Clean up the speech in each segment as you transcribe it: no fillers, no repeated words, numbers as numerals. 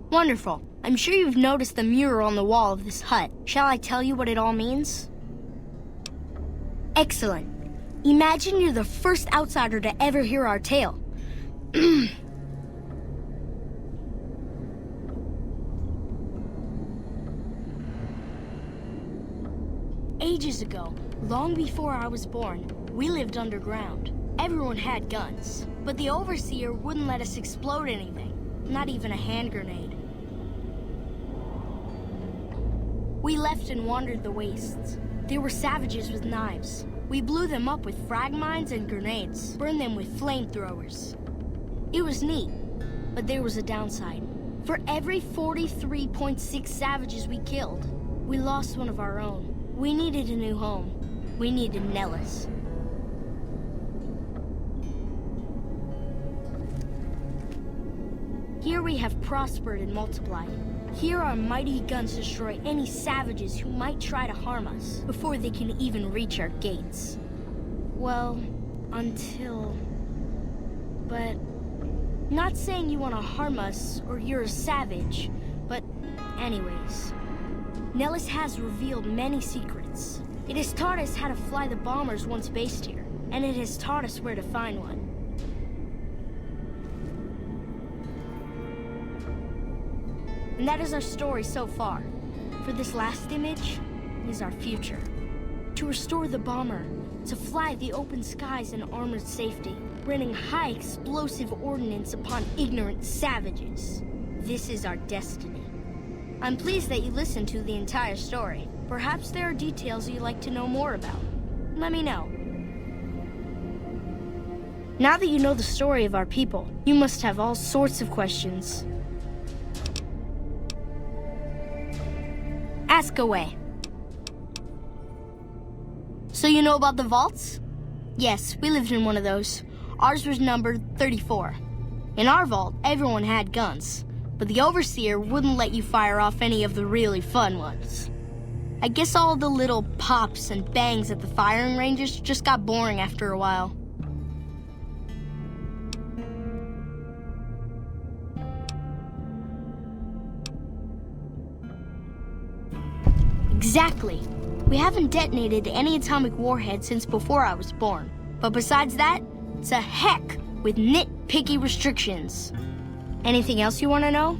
Wonderful. I'm sure you've noticed the mural on the wall of this hut. Shall I tell you what it all means? Excellent. Imagine you're the first outsider to ever hear our tale. Ages ago, long before I was born, we lived underground. Everyone had guns, but the overseer wouldn't let us explode anything, not even a hand grenade. We left and wandered the wastes. There were savages with knives. We blew them up with frag mines and grenades, burned them with flamethrowers. It was neat, but there was a downside. For every 43.6 savages we killed, we lost one of our own. We needed a new home. We needed Nellis. Here we have prospered and multiplied. Here our mighty guns destroy any savages who might try to harm us before they can even reach our gates. Well, until... But... Not saying you want to harm us or you're a savage, but anyways. Nellis has revealed many secrets. It has taught us how to fly the bombers once based here, and it has taught us where to find one. And that is our story so far. For this last image is our future. To restore the bomber, to fly the open skies in armored safety, raining high explosive ordnance upon ignorant savages. This is our destiny. I'm pleased that you listened to the entire story. Perhaps there are details you'd like to know more about. Let me know. Now that you know the story of our people, you must have all sorts of questions. Ask away. So you know about the vaults? Yes, we lived in one of those. Ours was numbered 34. In our vault, everyone had guns, but the overseer wouldn't let you fire off any of the really fun ones. I guess all the little pops and bangs at the firing ranges just got boring after a while. Exactly. We haven't detonated any atomic warheads since before I was born. But besides that, it's a heck with nitpicky restrictions. Anything else you want to know?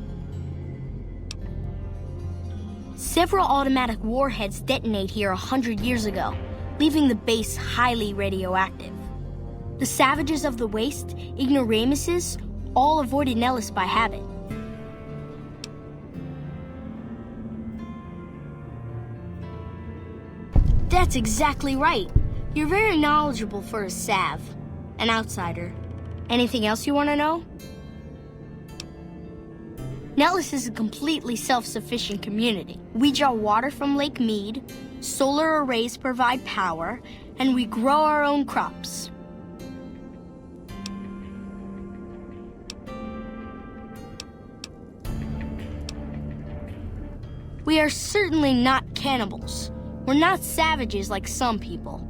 Several automatic warheads detonate here 100 years ago, leaving the base highly radioactive. The savages of the waste, ignoramuses, all avoided Nellis by habit. That's exactly right. You're very knowledgeable for a Sav, an outsider. Anything else you want to know? Nellis is a completely self-sufficient community. We draw water from Lake Mead, solar arrays provide power, and we grow our own crops. We are certainly not cannibals. We're not savages like some people.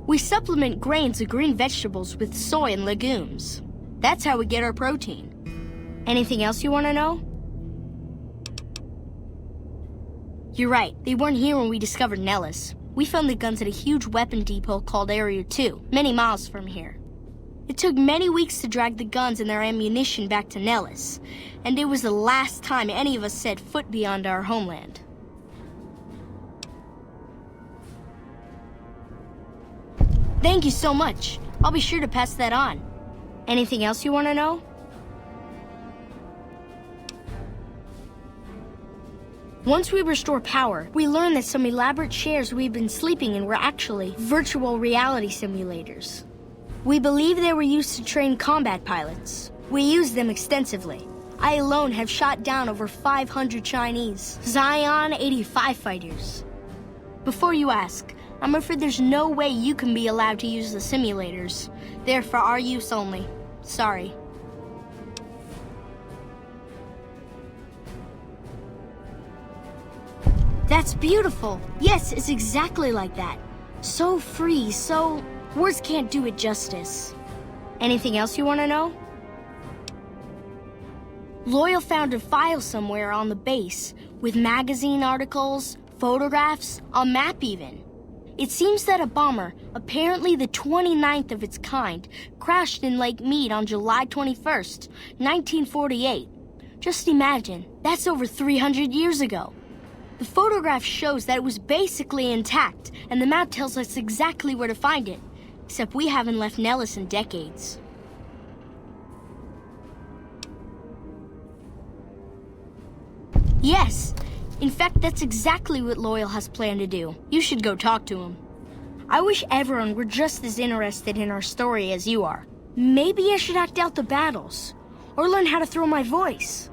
We supplement grains and green vegetables with soy and legumes. That's how we get our protein. Anything else you want to know? You're right, they weren't here when we discovered Nellis. We found the guns at a huge weapon depot called Area 2, many miles from here. It took many weeks to drag the guns and their ammunition back to Nellis, and it was the last time any of us set foot beyond our homeland. Thank you so much. I'll be sure to pass that on. Anything else you want to know? Once we restore power, we learn that some elaborate chairs we've been sleeping in were actually virtual reality simulators. We believe they were used to train combat pilots. We use them extensively. I alone have shot down over 500 Chinese Xi'an 85 fighters. Before you ask, I'm afraid there's no way you can be allowed to use the simulators. They're for our use only. Sorry. That's beautiful. Yes, it's exactly like that. So free, so... Words can't do it justice. Anything else you want to know? Loyal found a file somewhere on the base with magazine articles, photographs, a map even. It seems that a bomber, apparently the 29th of its kind, crashed in Lake Mead on July 21st, 1948. Just imagine, that's over 300 years ago. The photograph shows that it was basically intact, and the map tells us exactly where to find it, except we haven't left Nellis in decades. Yes, in fact, that's exactly what Loyal has planned to do. You should go talk to him. I wish everyone were just as interested in our story as you are. Maybe I should act out the battles, or learn how to throw my voice.